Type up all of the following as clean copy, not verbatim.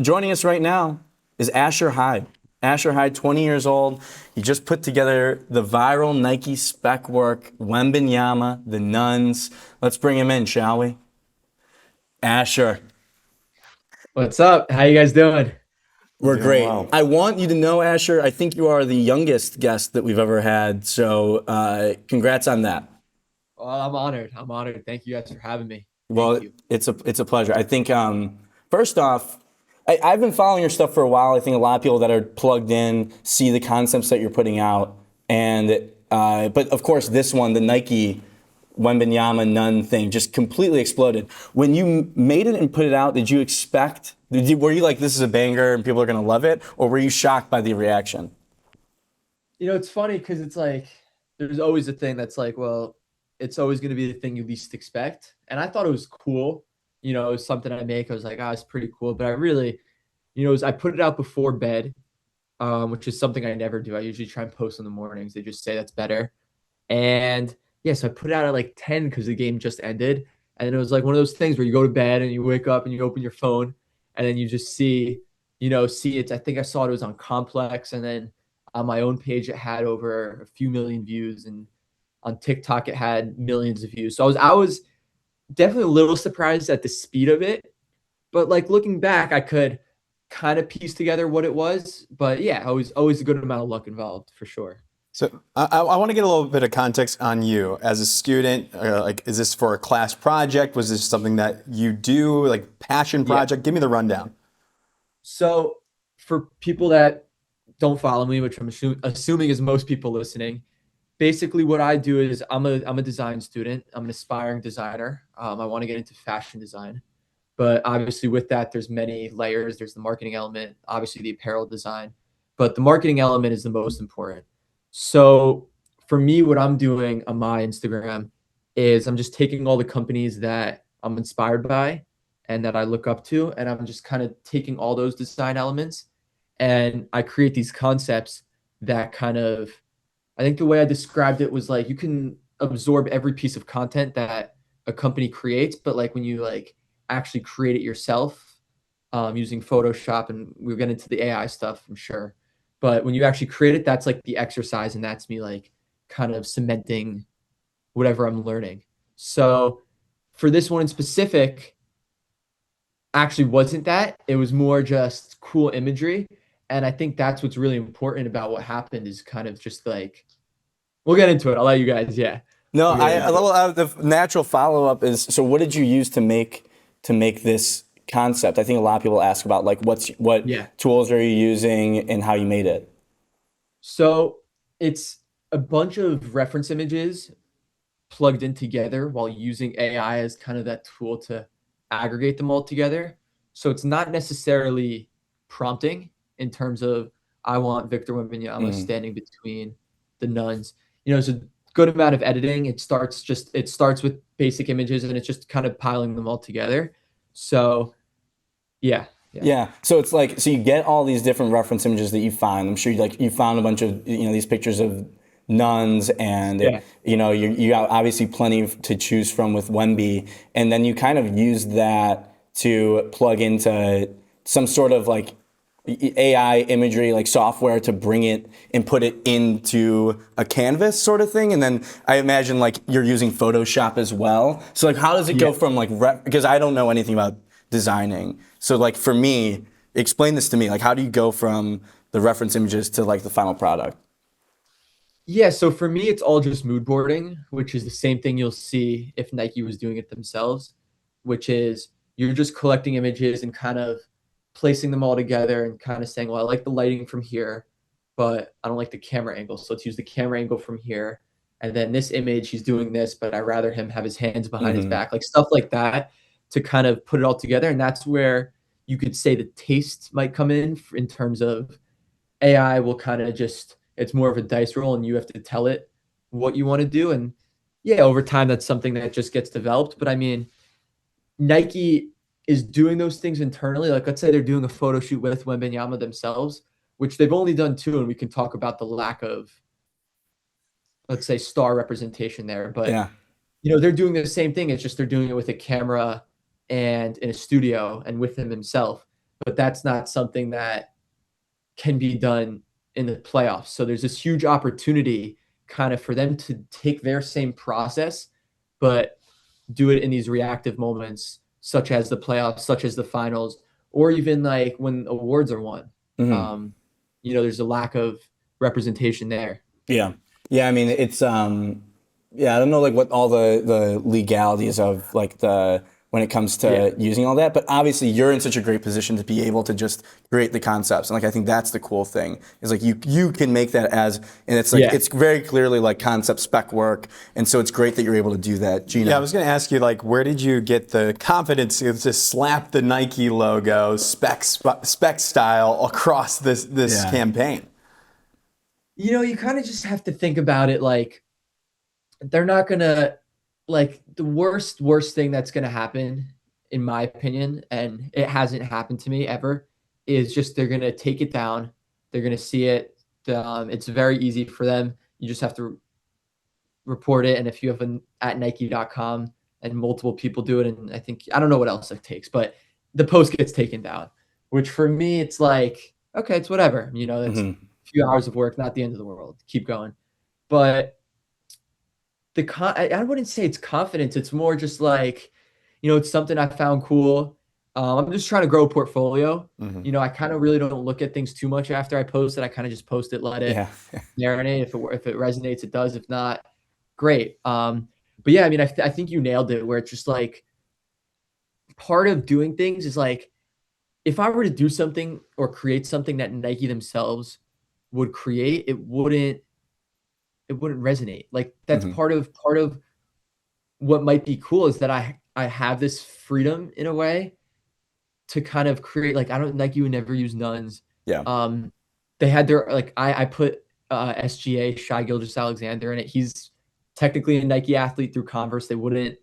Joining us right now is Asher Hyde. Asher Hyde, 20 years old. He just put together the viral Nike spec work, Wembenyama, the Nuns. Let's bring him in, shall we? Asher, What's up? How you guys doing? we're Doing great. well. I want you to know, Asher, I think you are the youngest guest that we've ever had. So congrats on that. Well, I'm honored. I'm honored. Thank you guys for having me. Thank Well, you. it's a pleasure. I think first off, I've been following your stuff for a while. I think a lot of people that are plugged in see the concepts that you're putting out, and but of course this one, the Nike Wembenyama Nun thing, just completely exploded. When you made it and put it out, did you expect? Were you like, this is a banger and people are gonna love it, or were you shocked by the reaction? It's funny because it's like there's always a thing that's like, well, it's always going to be the thing you least expect. And I thought it was cool. It was something I make. I was like, it's pretty cool. But I really, I put it out before bed, which is something I never do. I usually try and post in the mornings. They just say that's better. And yeah, so I put it out at like 10 because the game just ended. And then it was like one of those things where you go to bed and you wake up and you open your phone and then you just see it. I think I saw it was on Complex, and then on my own page it had over a few million views, and on TikTok it had millions of views. So I was definitely a little surprised at the speed of it. But like looking back, I could kind of piece together what it was. But yeah, always a good amount of luck involved for sure. So I want to get a little bit of context on you as a student. Like, is this for a class project? Was this something that you do, like passion Yeah. project? Give me the rundown. So for people that don't follow me, which I'm assuming is most people listening, basically what I do is I'm a design student. I'm an aspiring designer. I want to get into fashion design, but obviously with that, there's many layers. There's the marketing element, obviously the apparel design, but the marketing element is the most important. So for me, what I'm doing on my Instagram is I'm just taking all the companies that I'm inspired by and that I look up to, and I'm just kind of taking all those design elements and I create these concepts that kind of, I think the way I described it was like you can absorb every piece of content that a company creates, but like when you like actually create it yourself, using Photoshop, and we'll get into the AI stuff, I'm sure. But when you actually create it, that's like the exercise, and that's me like kind of cementing whatever I'm learning. So for this one in specific, actually wasn't that. It was more just cool imagery. And I think that's what's really important about what happened is kind of just like, we'll get into it. I'll let you guys, yeah, No, we'll get I into it. well, the natural follow up is, so what did you use to make this concept? I think a lot of people ask about like what Yeah. tools are you using and how you made it. So it's a bunch of reference images plugged in together while using AI as kind of that tool to aggregate them all together. So it's not necessarily prompting in terms of I want Victor Wembanyama Mhm. standing between the nuns. It's a good amount of editing. It starts with basic images and it's just kind of piling them all together. So yeah, yeah, Yeah, so it's like, so you get all these different reference images that you find. I'm sure you found a bunch of these pictures of nuns, and yeah, you got obviously plenty to choose from with Wemby, and then you kind of use that to plug into some sort of like AI imagery, like software, to bring it and put it into a canvas sort of thing. And then I imagine like you're using Photoshop as well. So like, how does it yeah. go from like because I don't know anything about designing. So like for me, explain this to me. Like, how do you go from the reference images to like the final product? Yeah, so for me, it's all just mood boarding, which is the same thing you'll see if Nike was doing it themselves, which is you're just collecting images and kind of placing them all together and kind of saying, well, I like the lighting from here, but I don't like the camera angle. So let's use the camera angle from here. And then this image, he's doing this, but I rather him have his hands behind his Hmm. back, like stuff like that to kind of put it all together. And that's where you could say the taste might come in terms of AI will kind of just it's more of a dice roll and you have to tell it what you want to do. And yeah, over time that's something that just gets developed. But I mean, Nike is doing those things internally. Like let's say they're doing a photo shoot with Wembenyama themselves, which they've only done two, and we can talk about the lack of, let's say, star representation there. But Yeah. they're doing the same thing. It's just they're doing it with a camera and in a studio and with him himself. but that's not something that can be done in the playoffs. So there's this huge opportunity kind of for them to take their same process, but do it in these reactive moments, such as the playoffs, such as the finals, or even like when awards are won. There's a lack of representation there. Yeah. Yeah. I mean, it's, yeah, I don't know like what all the legalities of like when it comes to using all that, but obviously you're in such a great position to be able to just create the concepts. And like, I think that's the cool thing is like you can make that and it's like, it's very clearly like concept spec work. And so it's great that you're able to do that. Gina. Yeah, I was going to ask you, like, where did you get the confidence to just slap the Nike logo spec style across this campaign? You kind of just have to think about it like they're not going to, like, the worst thing that's going to happen, in my opinion, and it hasn't happened to me ever, is just they're going to take it down. They're going to see it. It's very easy for them. You just have to report it. And if you have an at Nike.com and multiple people do it, and I don't know what else it takes, but the post gets taken down, which for me, it's like, okay, it's whatever. It's a few hours of work, not the end of the world. Keep going. But I wouldn't say it's confidence. It's more just like, it's something I found cool. I'm just trying to grow a portfolio. I kind of really don't look at things too much after I post it. I kind of just post it, let it marinate. If it resonates, it does. If not, great. But yeah, I mean, I think you nailed it, where it's just like part of doing things is like, if I were to do something or create something that Nike themselves would create, it wouldn't resonate. Like that's part of what might be cool is that I have this freedom in a way to kind of create, like, Nike would never use nuns. They had their, like, I put SGA, Shai Gilgeous-Alexander, in it. He's technically a Nike athlete through Converse. They wouldn't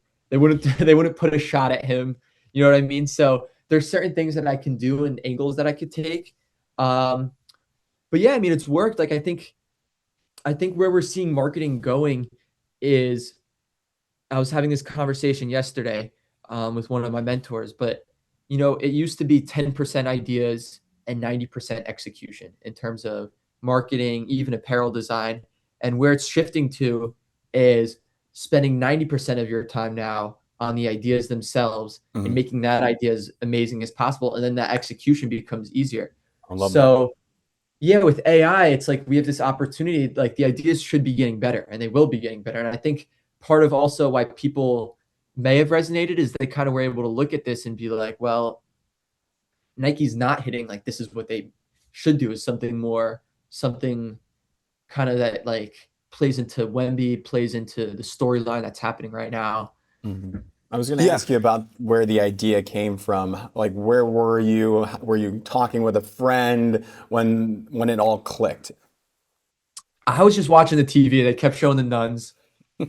put a shot at him. You know what I mean? So there's certain things that I can do and angles that I could take. But yeah, I mean, it's worked. Like, I think where we're seeing marketing going is, I was having this conversation yesterday with one of my mentors, but it used to be 10% ideas and 90% execution in terms of marketing, even apparel design. And where it's shifting to is spending 90% of your time now on the ideas themselves and making that idea as amazing as possible. And then that execution becomes easier. I love that. Yeah, with AI, it's like we have this opportunity, like the ideas should be getting better and they will be getting better. And I think part of also why people may have resonated is they kind of were able to look at this and be like, well, Nike's not hitting, like, this is what they should do, is something kind of that like plays into Wemby, plays into the storyline that's happening right now. I was going to ask you about where the idea came from. Like, where were you? Were you talking with a friend when it all clicked? I was just watching the TV. They kept showing the nuns.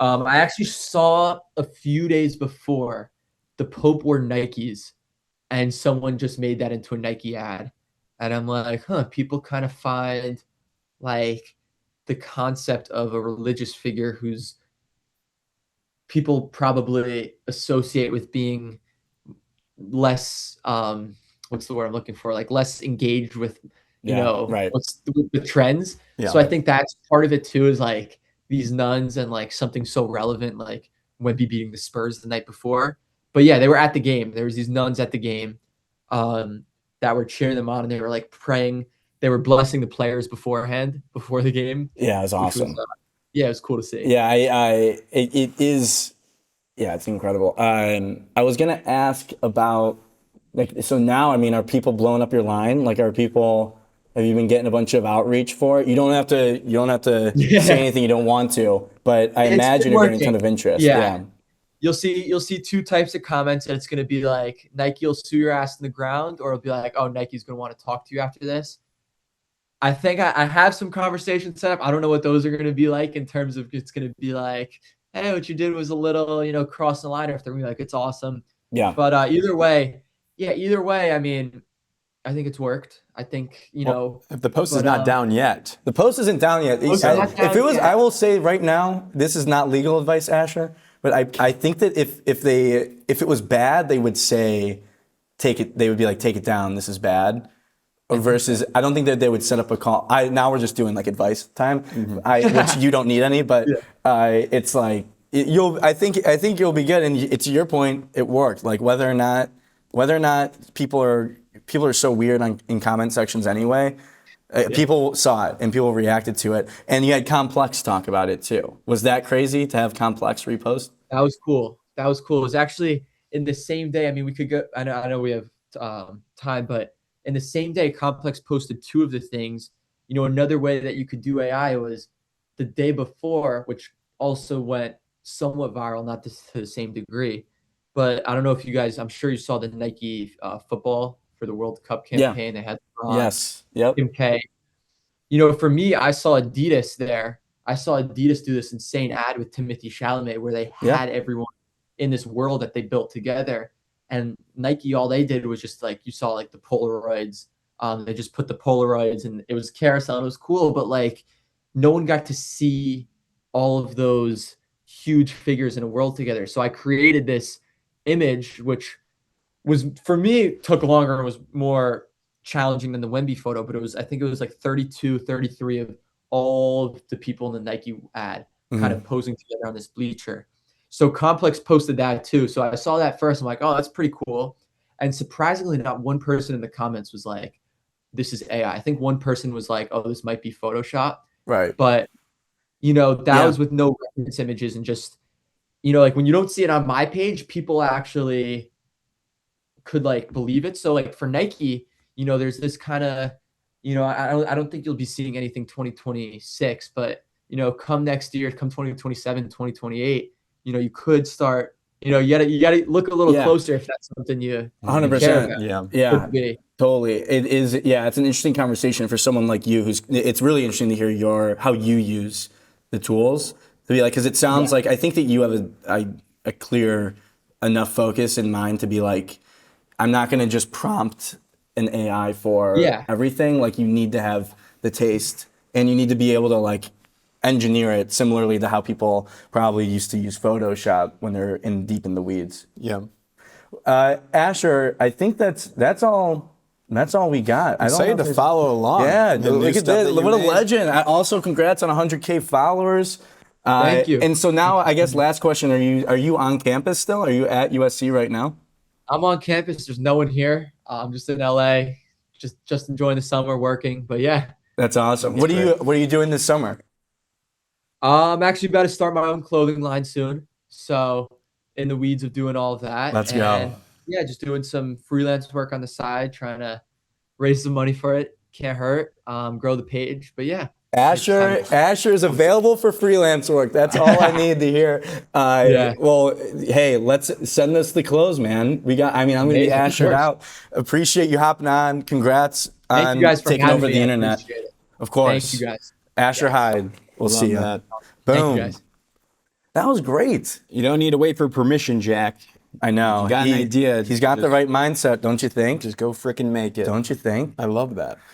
I actually saw a few days before the Pope wore Nikes, and someone just made that into a Nike ad. And I'm like, people kind of find like the concept of a religious figure who's people probably associate with being less, what's the word I'm looking for? Like less engaged with, what's the trends. Yeah. So I think that's part of it too, is like these nuns and like something so relevant, like Wemby beating the Spurs the night before. But yeah, they were at the game. There was these nuns at the game that were cheering them on, and they were like praying. They were blessing the players before the game. Yeah, it was awesome. Yeah, it was cool to see. Yeah, it is. Yeah, it's incredible. I was gonna ask about, like, so now, I mean, are people blowing up your line? Like, have you been getting a bunch of outreach for it? You don't have to say anything you don't want to, but I imagine you're getting a ton of interest. Yeah. You'll see two types of comments, and it's gonna be like, Nike will sue your ass in the ground, or it'll be like, oh, Nike's gonna want to talk to you after this. I think I have some conversations set up. I don't know what those are going to be like, in terms of, it's going to be like, hey, what you did was a little, cross the line. If they're like, it's awesome. Yeah. But either way, I mean, I think it's worked. I think, if the post is not down yet. The post isn't down yet. If it was, I will say right now, this is not legal advice, Asher, but I think that if it was bad, they would say, they would be like, take it down, this is bad. Versus, I don't think that they would set up a call. Now we're just doing like advice time, which you don't need any, but it's like I think you'll be good. And to your point, it worked. Like whether or not people are so weird in comment sections anyway. People saw it and people reacted to it, and you had Complex talk about it too. Was that crazy to have Complex repost? That was cool. That was cool. It was actually in the same day. I mean, we could go. I know we have time, but in the same day, Complex posted two of the things. You know, another way that you could do AI was the day before, which also went somewhat viral, not to the same degree. But I don't know if you guys. I'm sure you saw the Nike football for the World Cup campaign. They had Yes. Yep. Kim K. You know, for me, I saw Adidas there. I saw Adidas do this insane ad with Timothy Chalamet where they had everyone in this world that they built together. And Nike, all they did was just like, you saw like the Polaroids. They just put the Polaroids and it was carousel. And it was cool, but like no one got to see all of those huge figures in a world together. So I created this image, which was for me took longer and was more challenging than the Wemby photo, but I think it was like 32, 33 of all of the people in the Nike ad kind of posing together on this bleacher. So Complex posted that too. So I saw that first. I'm like, oh, that's pretty cool. And surprisingly, not one person in the comments was like, this is AI. I think one person was like, oh, this might be Photoshop. Right. But, you know, that was with no reference images and just, you know, like when you don't see it on my page, people actually could like believe it. So like for Nike, you know, there's this kind of, you know, I don't think you'll be seeing anything 2026, but, you know, come next year, come 2027, 2028, you know, you could start, you know, you gotta look a little closer if that's something you 100%. Yeah. Totally. It is. Yeah. It's an interesting conversation for someone like you it's really interesting to hear how you use the tools to be like, because it sounds like, I think that you have a clear enough focus in mind to be like, I'm not going to just prompt an AI for everything. Like you need to have the taste and you need to be able to like engineer it similarly to how people probably used to use Photoshop when they're deep in the weeds. Yeah. Asher, I think that's all we got. I'm excited to follow along. Yeah, look at that. What a legend. Also, congrats on 100K followers. Thank you. And so now, I guess last question, are you on campus still? Are you at USC right now? I'm on campus. There's no one here. I'm just in LA, just enjoying the summer, working. But yeah, that's awesome. What are you doing this summer? I'm actually about to start my own clothing line soon. So in the weeds of doing all of that. Let's go. Yeah, just doing some freelance work on the side, trying to raise some money for it. Can't hurt. Grow the page. But yeah. Asher is available for freelance work. That's all I need to hear. Well, hey, let's send us the clothes, man. I'm going to be Ashered out. Appreciate you hopping on. Congrats on taking over the internet. Of course. Thank you guys. Asher Hyde. We'll see you. That. Boom. Thank you guys. That was great. You don't need to wait for permission, Jack. I know. You got an idea. He's got the right mindset, don't you think? Just go frickin' make it. Don't you think? I love that.